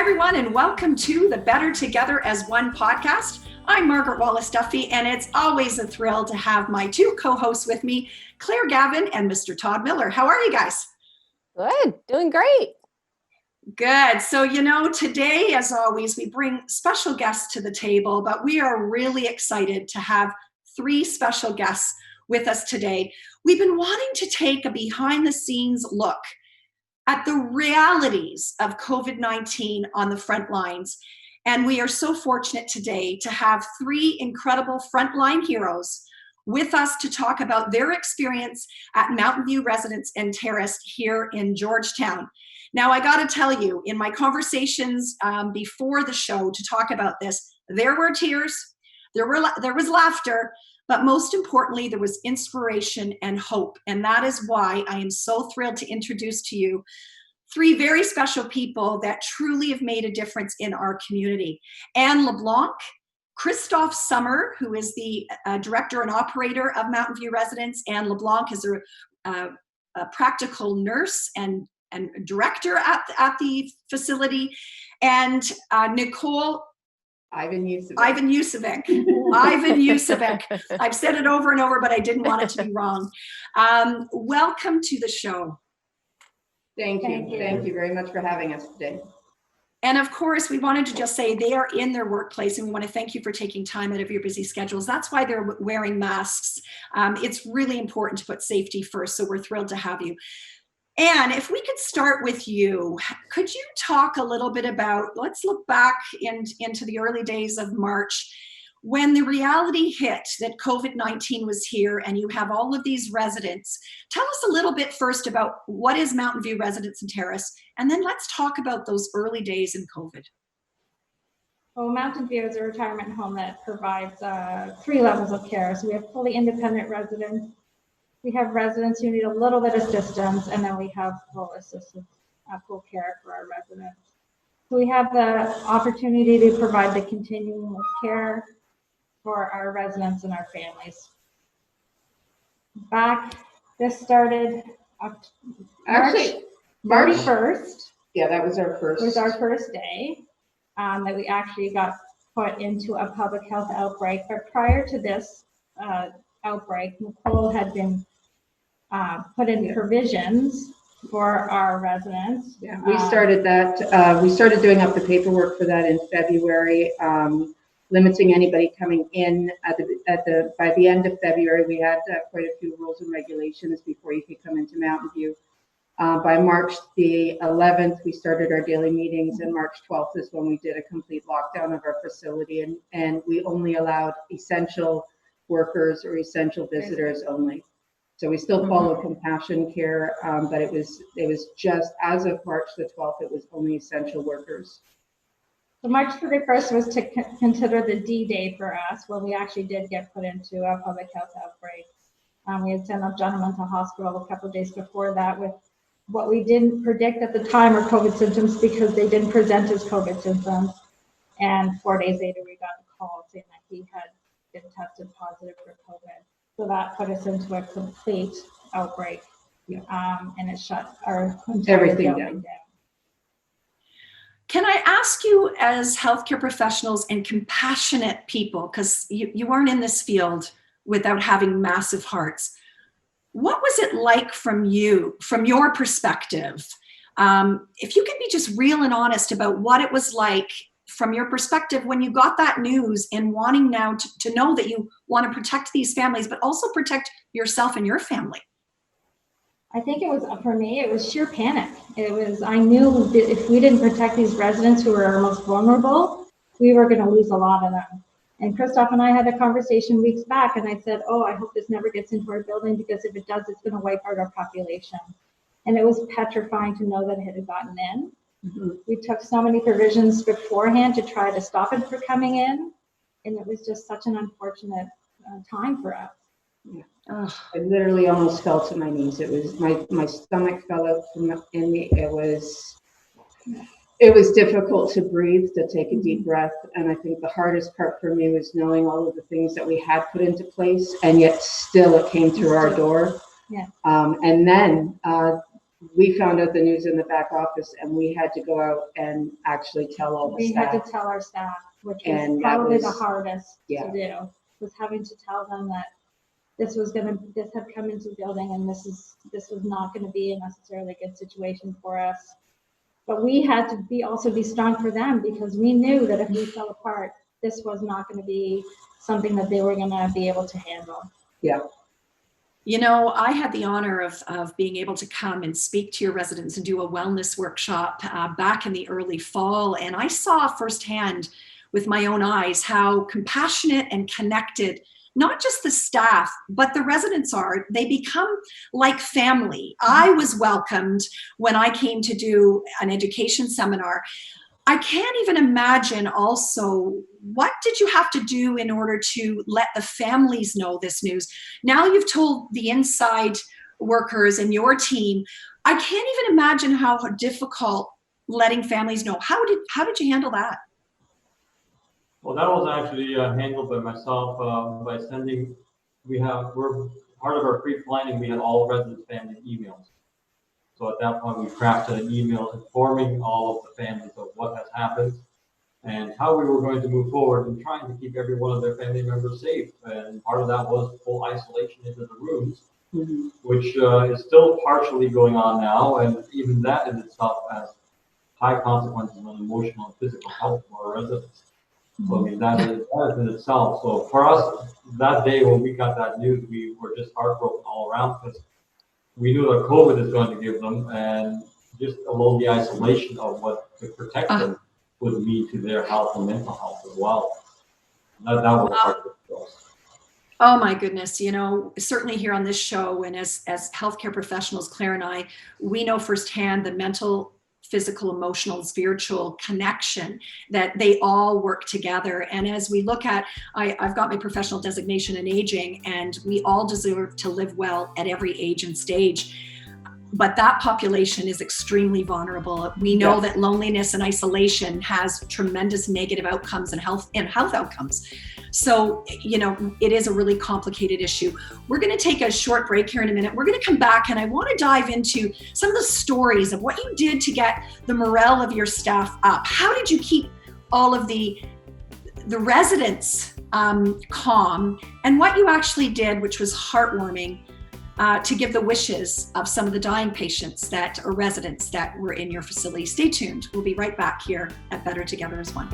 everyone, and welcome to the Better Together as One podcast. I'm Margaret Wallace-Duffy, and it's always a thrill to have my two co-hosts with me, Claire Gavin and Mr. Todd Miller. How are you guys? Good, doing great. Good. So, today, as always, we bring special guests to the table, but we are really excited to have three special guests with us today. We've been wanting to take a behind-the-scenes look at the realities of COVID-19 on the front lines. And we are so fortunate today to have three incredible frontline heroes with us to talk about their experience at Mountainview Residence and Terrace here in Georgetown. Now, I got to tell you, in my conversations before the show to talk about this, there were tears, there was laughter, but most importantly, there was inspiration and hope. And that is why I am so thrilled to introduce to you three very special people that truly have made a difference in our community. Anne LeBlanc, Christophe Sommer, who is the director and operator of Mountainview Residence. Anne LeBlanc is a practical nurse and director at the facility. And Nicole Ivan Yusevic. I've said it over and over, but I didn't want it to be wrong. Welcome to the show. Thank you. Thank you very much for having us today. And of course, we wanted to just say they are in their workplace, and we want to thank you for taking time out of your busy schedules. That's why they're wearing masks. It's really important to put safety first, so we're thrilled to have you. Anne, if we could start with you, could you talk a little bit about, let's look back into the early days of March, when the reality hit that COVID-19 was here and you have all of these residents. Tell us a little bit first about what is Mountainview Residence and Terrace, and then let's talk about those early days in COVID. Well, Mountainview is a retirement home that provides 3 levels of care. So we have fully independent residents. We have residents who need a little bit of assistance, and then we have full assistance, full care for our residents. So we have the opportunity to provide the continuum of care for our residents and our families. This started March 31st. Yeah, that was our first. Was our first day that we actually got put into a public health outbreak. But prior to this outbreak, Nicole had been put in provisions for our residents. Yeah, we started that. We started doing up the paperwork for that in February, limiting anybody coming in by the end of February. We had quite a few rules and regulations before you could come into Mountain View. By March the 11th, we started our daily meetings, and March 12th is when we did a complete lockdown of our facility, and we only allowed essential workers or essential visitors only. So we still follow compassion care, but it was just as of March the 12th, it was only essential workers. So March 31st was to consider the D-Day for us, when we actually did get put into a public health outbreak. We had sent a gentleman to hospital a couple of days before that with what we didn't predict at the time were COVID symptoms, because they didn't present as COVID symptoms. And 4 days later, we got a call saying that he had been tested positive for COVID. So that put us into a complete outbreak, and it shut our everything down. Can I ask you, as healthcare professionals and compassionate people, because you weren't in this field without having massive hearts, what was it like from your perspective? If you could be just real and honest about what it was like from your perspective when you got that news, and wanting now to know that you want to protect these families, but also protect yourself and your family. I think it was, for me, it was sheer panic. I knew that if we didn't protect these residents who were our most vulnerable, we were going to lose a lot of them. And Christophe and I had a conversation weeks back, and I said, I hope this never gets into our building, because if it does, it's going to wipe out our population. And it was petrifying to know that it had gotten in. Mm-hmm. We took so many provisions beforehand to try to stop it from coming in, and it was just such an unfortunate time for us. Yeah. I literally almost fell to my knees. It was my stomach fell out in me. It was difficult to breathe, to take a deep breath, and I think the hardest part for me was knowing all of the things that we had put into place, and yet still it came through our door. Yeah. And then we found out the news in the back office, and we had to go out and actually tell all the We had staff. to tell our staff, which was And that probably the was- hardest yeah. to do, was having to tell them that this had come into the building and this was not gonna be a necessarily good situation for us. But we had to also be strong for them, because we knew that if we fell apart, this was not gonna be something that they were gonna be able to handle. Yeah. You know, I had the honor of being able to come and speak to your residents and do a wellness workshop back in the early fall. And I saw firsthand with my own eyes how compassionate and connected not just the staff, but the residents are. They become like family. I was welcomed when I came to do an education seminar. I can't even imagine also, what did you have to do in order to let the families know this news? Now you've told the inside workers and your team. I can't even imagine how difficult letting families know. How did you handle that? Well, that was actually handled by myself by sending. We're part of our pre-planning. We had all residents' family emails. So at that point, we crafted an email informing all of the families of what has happened and how we were going to move forward and trying to keep every one of their family members safe. And part of that was full isolation into the rooms, which is still partially going on now. And even that in itself has high consequences on emotional and physical health for our residents. So I mean, that is in itself. So for us, that day when we got that news, we were just heartbroken all around, because we knew that COVID is going to give them, and just alone the isolation of what to protect them would mean to their health and mental health as well. That was hard for us. Oh my goodness, you know, certainly here on this show, and as healthcare professionals, Claire and I, we know firsthand the mental, physical, emotional, spiritual connection that they all work together. And as we look at, I've got my professional designation in aging, and we all deserve to live well at every age and stage. But that population is extremely vulnerable. We know that loneliness and isolation has tremendous negative outcomes and health outcomes. So, you know, it is a really complicated issue. We're going to take a short break here in a minute. We're going to come back, and I want to dive into some of the stories of what you did to get the morale of your staff up. How did you keep all of the residents calm, and what you actually did, which was heartwarming, to give the wishes of some of the dying patients or residents that were in your facility. Stay tuned. We'll be right back here at Better Together as One.